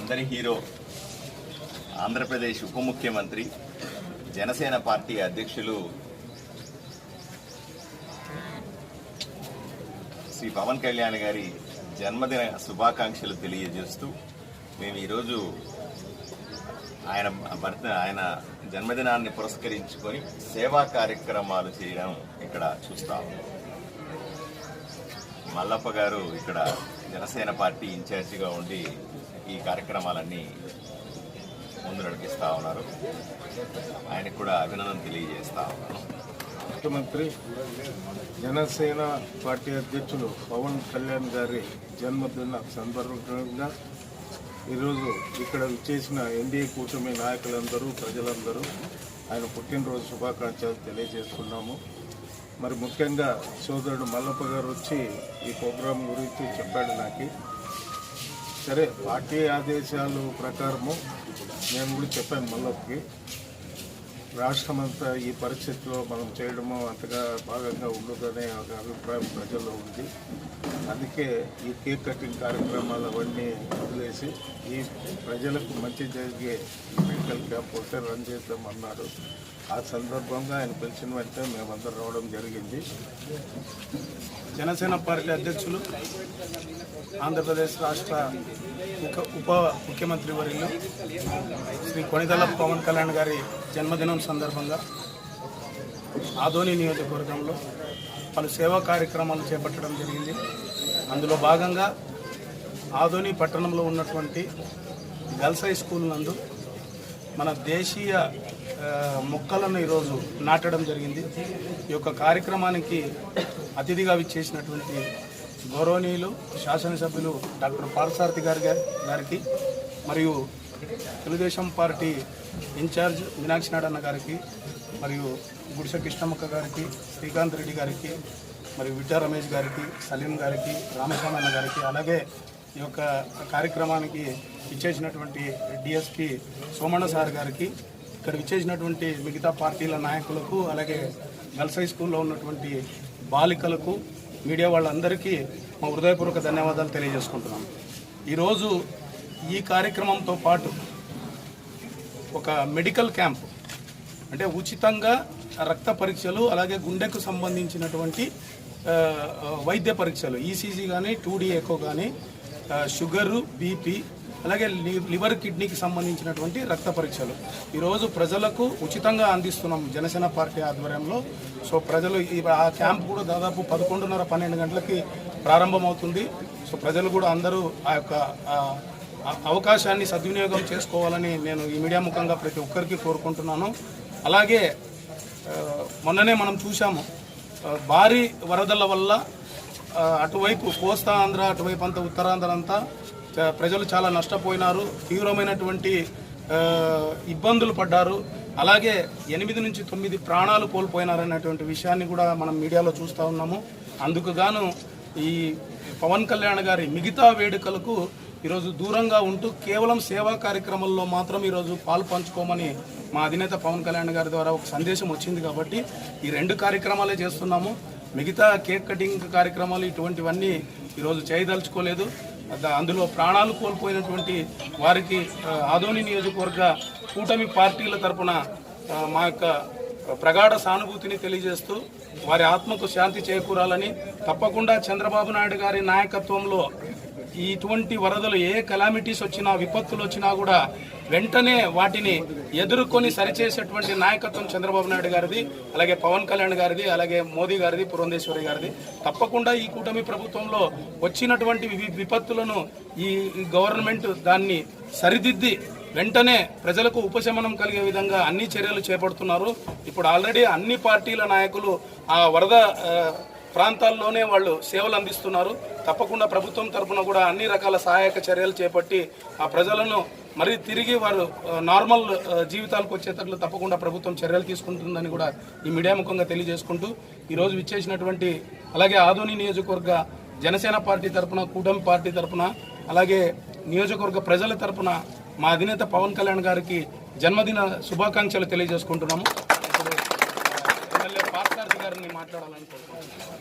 అందరి హీరో ఆంధ్రప్రదేశ్ ఉప ముఖ్యమంత్రి జనసేన పార్టీ అధ్యక్షులు శ్రీ పవన్ కళ్యాణ్ గారి జన్మదిన శుభాకాంక్షలు తెలియజేస్తూ మేము ఈరోజు ఆయన జన్మదినాన్ని పురస్కరించుకొని సేవా కార్యక్రమాలు చేయడం ఇక్కడ చూస్తాము. మల్లప్ప గారు ఇక్కడ జనసేన పార్టీ ఇన్ఛార్జిగా ఉండి ఈ కార్యక్రమాలన్నీ ముందు నడిపిస్తూ ఉన్నారు. ఆయనకు కూడా అభినందన తెలియజేస్తా ఉన్నాను. ముఖ్యమంత్రి జనసేన పార్టీ అధ్యక్షులు పవన్ కళ్యాణ్ గారి జన్మదిన సందర్భంగా ఈరోజు ఇక్కడ చేసిన ఎన్డీఏ కూటమి నాయకులందరూ ప్రజలందరూ ఆయన పుట్టినరోజు శుభాకాంక్షలు తెలియజేస్తున్నాము. మరి ముఖ్యంగా సోదరుడు మల్లప్ప గారు వచ్చి ఈ ప్రోగ్రాం గురించి చెప్పాడు. నాకు సరే పార్టీ ఆదేశాలు ప్రకారము నేను కూడా చెప్పాను మల్లప్పకి, రాష్ట్రమంతా ఈ పరిస్థితిలో మనం చేయడము అంతగా భాగంగా ఉండదనే ఒక అభిప్రాయం ప్రజల్లో ఉంది. అందుకే ఈ కేక్ కటింగ్ కార్యక్రమాలు అవన్నీ వదిలేసి ఈ ప్రజలకు మంచి జరిగే మెడికల్ క్యాంప్ ఒకటే రన్ చేద్దామన్నారు. ఆ సందర్భంగా ఆయన పిలిచిన వెంటనే మేమందరం రావడం జరిగింది. జనసేన పార్టీ అధ్యక్షులు ఆంధ్రప్రదేశ్ రాష్ట్ర ఉప ముఖ్యమంత్రి వర్యులు శ్రీ కొణిదెల పవన్ కళ్యాణ్ గారి జన్మదినం సందర్భంగా ఆదోని నియోజకవర్గంలో పలు సేవా కార్యక్రమాలు చేపట్టడం జరిగింది. అందులో భాగంగా ఆదోని పట్టణంలో ఉన్నటువంటి గర్ల్స్ హై స్కూల్ నందు మన దేశీయ మొక్కలను ఈరోజు నాటడం జరిగింది. ఈ యొక్క కార్యక్రమానికి అతిథిగా విచ్చేసినటువంటి గౌరవనీయులు శాసనసభ్యులు డాక్టర్ పార్థసారథి గారికి మరియు తెలుగుదేశం పార్టీ ఇన్ఛార్జ్ మీనాక్షి నాయుడు గారికి మరియు గుడిసె కృష్ణమ్మక్క గారికి, శ్రీకాంత్ రెడ్డి గారికి, మరియు విద్యా రమేష్ గారికి, సలీం గారికి, రామస్వామి అన్న గారికి, అలాగే ఈ యొక్క కార్యక్రమానికి ఇచ్చేసినటువంటి డిఎస్పీ సోమಣ್ణ సార్ గారికి, ఇక్కడ ఇచ్చేసినటువంటి మిగతా పార్టీల నాయకులకు, అలాగే గర్ల్స్ హై స్కూల్లో ఉన్నటువంటి బాలికలకు, మీడియా వాళ్ళందరికీ మా హృదయపూర్వక ధన్యవాదాలు తెలియజేసుకుంటున్నాం. ఈరోజు ఈ కార్యక్రమంతో పాటు ఒక మెడికల్ క్యాంప్, అంటే ఉచితంగా రక్త పరీక్షలు, అలాగే గుండెకు సంబంధించినటువంటి వైద్య పరీక్షలు, ఈసీజీ కానీ 2D ఎకో కానీ, షుగరు, బీపీ, అలాగే లివర్, కిడ్నీకి సంబంధించినటువంటి రక్త పరీక్షలు ఈరోజు ప్రజలకు ఉచితంగా అందిస్తున్నాం జనసేన పార్టీ ఆధ్వర్యంలో. సో ప్రజలు ఆ క్యాంప్ కూడా దాదాపు 11:30-12 గంటలకి ప్రారంభమవుతుంది. సో ప్రజలు కూడా అందరూ ఆ యొక్క అవకాశాన్ని సద్వినియోగం చేసుకోవాలని నేను ఈ మీడియా ముఖంగా ప్రతి ఒక్కరికి కోరుకుంటున్నాను. అలాగే మొన్ననే మనం చూసాము, భారీ వరదల వల్ల అటువైపు కోస్తా ఆంధ్ర, అటువైపు అంతా ఉత్తరాంధ్ర అంతా ప్రజలు చాలా నష్టపోయినారు, తీవ్రమైనటువంటి ఇబ్బందులు పడ్డారు. అలాగే 8 నుంచి 9 ప్రాణాలు కోల్పోయినారనేటువంటి విషయాన్ని కూడా మనం మీడియాలో చూస్తూ ఉన్నాము. అందుకు గాను ఈ పవన్ కళ్యాణ్ గారి మిగతా వేడుకలకు ఈరోజు దూరంగా ఉంటూ కేవలం సేవా కార్యక్రమాల్లో మాత్రం ఈరోజు పాలు పంచుకోమని మా అధినేత పవన్ కళ్యాణ్ గారి ద్వారా ఒక సందేశం వచ్చింది. కాబట్టి ఈ 2 కార్యక్రమాలే చేస్తున్నాము. మిగతా కేక్ కటింగ్ కార్యక్రమాలు ఇటువంటివన్నీ ఈరోజు చేయదలుచుకోలేదు. అందులో ప్రాణాలు కోల్పోయినటువంటి వారికి ఆదోని నియోజకవర్గ కూటమి పార్టీల తరపున మా యొక్క ప్రగాఢ సానుభూతిని తెలియజేస్తూ వారి ఆత్మకు శాంతి చేకూరాలని, తప్పకుండా చంద్రబాబు నాయుడు గారి నాయకత్వంలో ఇటువంటి వరదలు, ఏ కెలామిటీస్ వచ్చినా, విపత్తులు వచ్చినా కూడా వెంటనే వాటిని ఎదుర్కొని సరిచేసేటువంటి నాయకత్వం చంద్రబాబు నాయుడు గారిది, అలాగే పవన్ కళ్యాణ్ గారిది, అలాగే మోదీ గారిది, పురంధేశ్వరి గారిది. తప్పకుండా ఈ కూటమి ప్రభుత్వంలో వచ్చినటువంటి విపత్తులను ఈ గవర్నమెంట్ దాన్ని సరిదిద్ది వెంటనే ప్రజలకు ఉపశమనం కలిగే విధంగా అన్ని చర్యలు చేపడుతున్నారు. ఇప్పుడు ఆల్రెడీ అన్ని పార్టీల నాయకులు ఆ వరద ప్రాంతాల్లోనే వాళ్ళు సేవలు అందిస్తున్నారు. తప్పకుండా ప్రభుత్వం తరఫున కూడా అన్ని రకాల సహాయక చర్యలు చేపట్టి ఆ ప్రజలను మరి తిరిగి వారు నార్మల్ జీవితాలకు వచ్చేటట్లు తప్పకుండా ప్రభుత్వం చర్యలు తీసుకుంటుందని కూడా ఈ మీడియా ముఖంగా తెలియజేసుకుంటూ ఈరోజు విచ్చేసినటువంటి, అలాగే ఆదోని నియోజకవర్గ జనసేన పార్టీ తరఫున, కూటమి పార్టీ తరఫున, అలాగే నియోజకవర్గ ప్రజల తరఫున మా అధినేత పవన్ కళ్యాణ్ గారికి జన్మదిన శుభాకాంక్షలు తెలియజేసుకుంటున్నాము. ఇప్పుడు ఎమ్మెల్యే పార్థసారథి గారిని మాట్లాడాలని కోరుకుంటున్నాను.